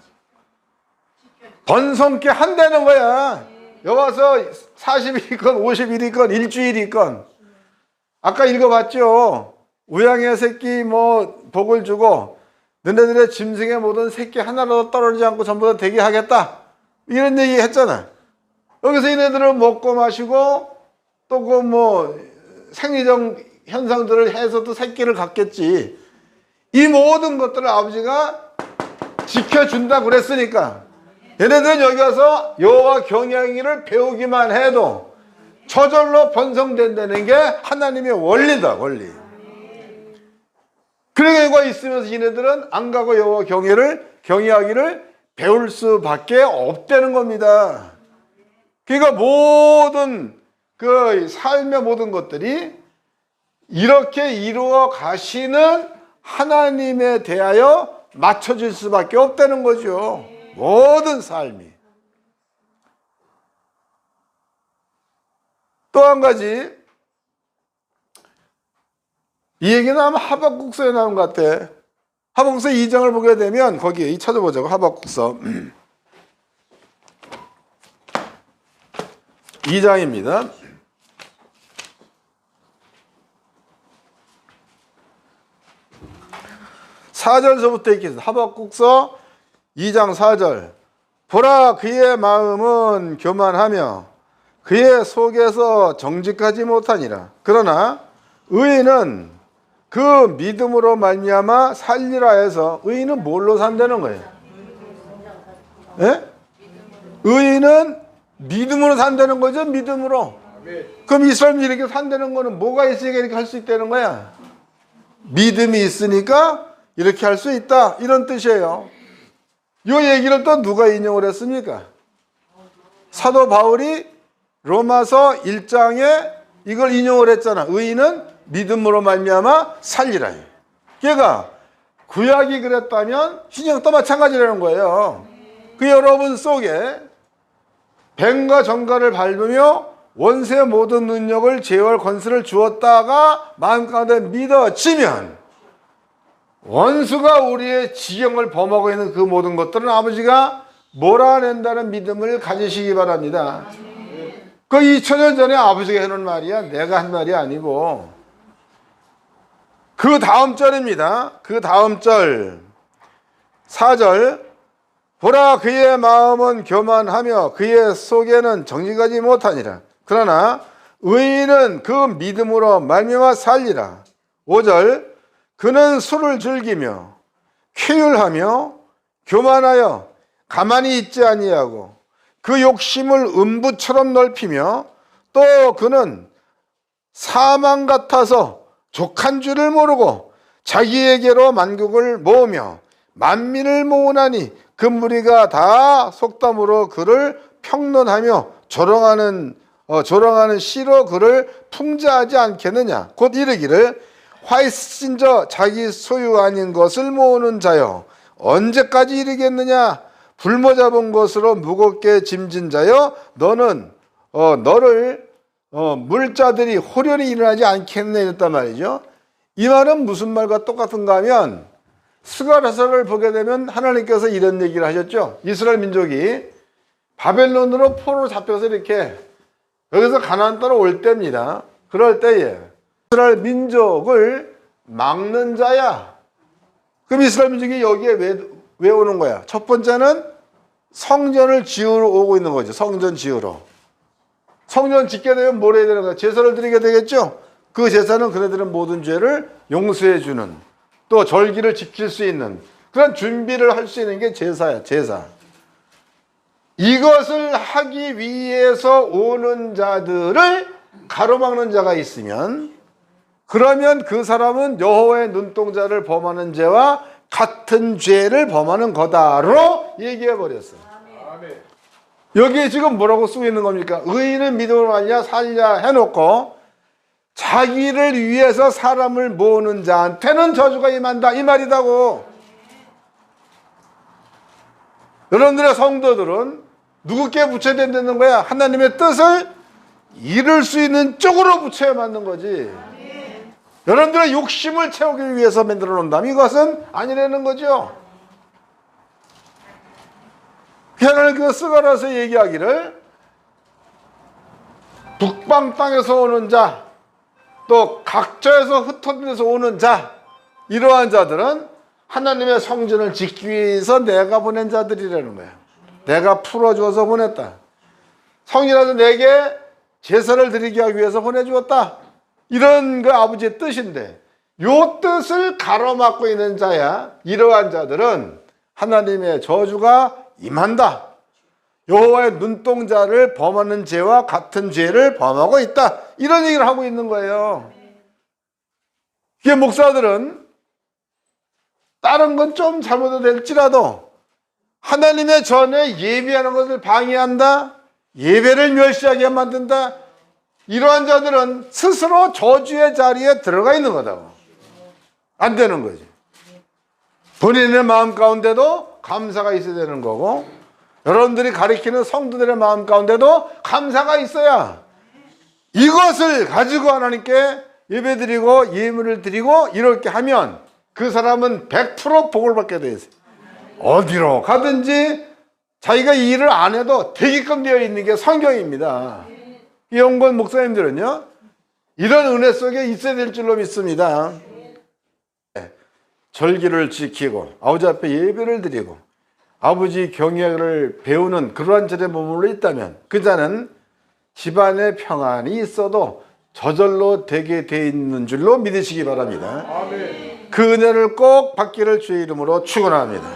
A: 번성케 한다는 거야. 여기 와서 40일이건 50일이건 일주일이건 아까 읽어봤죠. 우양의 새끼 뭐 복을 주고 너네들의 짐승의 모든 새끼 하나라도 떨어지지 않고 전부 다 되게 하겠다. 이런 얘기 했잖아. 여기서 얘네들은 먹고 마시고 또 그 뭐 생리적 현상들을 해서 또 새끼를 갖겠지. 이 모든 것들을 아버지가 지켜준다고 그랬으니까 얘네들은 여기 와서 여호와 경외하기를 배우기만 해도 저절로 번성된다는 게 하나님의 원리다, 원리. 그런 결과 있으면서 얘네들은 안 가고 여호와 경외하기를 배울 수밖에 없다는 겁니다. 그러니까 모든 그 삶의 모든 것들이 이렇게 이루어 가시는 하나님에 대하여 맞춰질 수밖에 없다는 거죠. 모든 삶이. 또 한 가지, 이 얘기는 아마 하박국서에 나온 것 같아. 하박국서 2장을 보게 되면 거기에 찾아보자고. 하박국서 2장입니다. 4절서부터 읽겠습니다. 하박국서 2장 4절. 보라, 그의 마음은 교만하며 그의 속에서 정직하지 못하니라. 그러나 의인은 그 믿음으로 말미암아 살리라 해서, 의인은 뭘로 산다는 거예요? 예? 의인은 믿음으로 산다는 거죠. 믿음으로. 그럼 이스라엘이 이렇게 산다는 거는 뭐가 있으니까 이렇게 할 수 있다는 거야? 믿음이 있으니까 이렇게 할 수 있다, 이런 뜻이에요. 이 얘기를 또 누가 인용을 했습니까? 사도 바울이 로마서 1장에 이걸 인용을 했잖아. 의인은 믿음으로 말미암아 살리라. 걔가 구약이 그랬다면 신약도 마찬가지라는 거예요. 그 여러분 속에 뱀과 정갈을 밟으며 원수의 모든 능력을 제어할 권세를 주었다가 마음 가운데 믿어지면 원수가 우리의 지경을 범하고 있는 그 모든 것들은 아버지가 몰아낸다는 믿음을 가지시기 바랍니다. 그 2000년 전에 아버지가 해놓은 말이야. 내가 한 말이 아니고. 그 다음 절입니다. 그 다음 절 4절. 보라, 그의 마음은 교만하며 그의 속에는 정직하지 못하니라. 그러나 의인은 그 믿음으로 말미암아 살리라. 5절. 그는 술을 즐기며 쾌율하며 교만하여 가만히 있지 아니하고 그 욕심을 음부처럼 넓히며 또 그는 사망 같아서 족한 줄을 모르고 자기에게로 만국을 모으며 만민을 모으나니 그 무리가 다 속담으로 그를 평론하며 조롱하는 시로 그를 풍자하지 않겠느냐. 곧 이르기를 화이신 저 자기 소유 아닌 것을 모으는 자여 언제까지 이르겠느냐. 불모 잡은 것으로 무겁게 짐진 자여 너는 너를 물자들이 호련히 일어나지 않겠느냐 이랬단 말이죠. 이 말은 무슨 말과 똑같은가 하면 스가랴서를 보게 되면 하나님께서 이런 얘기를 하셨죠. 이스라엘 민족이 바벨론으로 포로로 잡혀서 이렇게 여기서 가나안 땅으로 올 때입니다. 그럴 때에 이스라엘 민족을 막는 자야. 그럼 이스라엘 민족이 여기에 왜 오는 거야? 첫 번째는 성전을 지으러 오고 있는 거죠. 성전 지으러. 성전 짓게 되면 뭘 해야 되는 거야? 제사를 드리게 되겠죠. 그 제사는 그네들은 모든 죄를 용서해 주는, 또 절기를 지킬 수 있는 그런 준비를 할 수 있는 게 제사야. 제사. 이것을 하기 위해서 오는 자들을 가로막는 자가 있으면, 그러면 그 사람은 여호와의 눈동자를 범하는 죄와 같은 죄를 범하는 거다로 얘기해 버렸어요. 여기에 지금 뭐라고 쓰고 있는 겁니까? 의인은 믿음으로 말냐 살냐 해놓고 자기를 위해서 사람을 모으는 자한테는 저주가 임한다, 이 말이다고. 여러분들의 성도들은 누구께 붙여야 된다는 거야? 하나님의 뜻을 이룰 수 있는 쪽으로 붙여야 맞는 거지. 여러분들의 욕심을 채우기 위해서 만들어 놓는다면 이것은 아니라는 거죠. 하나님께서 스가랴서 얘기하기를 북방 땅에서 오는 자, 또 각처에서 흩어진 데서 오는 자, 이러한 자들은 하나님의 성전을 짓기 위해서 내가 보낸 자들이라는 거야. 내가 풀어주어서 보냈다. 성전에서 내게 제사를 드리게 하기 위해서 보내주었다. 이런 그 아버지의 뜻인데, 요 뜻을 가로막고 있는 자야. 이러한 자들은 하나님의 저주가 임한다. 여호와의 눈동자를 범하는 죄와 같은 죄를 범하고 있다. 이런 얘기를 하고 있는 거예요. 이게 목사들은 다른 건 좀 잘못될지라도 하나님의 전에 예배하는 것을 방해한다, 예배를 멸시하게 만든다, 이러한 자들은 스스로 저주의 자리에 들어가 있는 거다. 안 되는 거지. 본인의 마음 가운데도 감사가 있어야 되는 거고, 여러분들이 가리키는 성도들의 마음 가운데도 감사가 있어야 이것을 가지고 하나님께 예배드리고 예물을 드리고 이렇게 하면 그 사람은 100% 복을 받게 돼 있어요. 어디로 가든지 자기가 이 일을 안 해도 되게끔 되어 있는 게 성경입니다. 이영권 목사님들은요, 이런 은혜 속에 있어야 될 줄로 믿습니다. 절기를 지키고 아버지 앞에 예배를 드리고 아버지 경외를 배우는 그러한 절에 머물러 있다면 그 자는 집안에 평안이 있어도 저절로 되게 돼 있는 줄로 믿으시기 바랍니다. 아멘. 그 은혜를 꼭 받기를 주의 이름으로 축원합니다.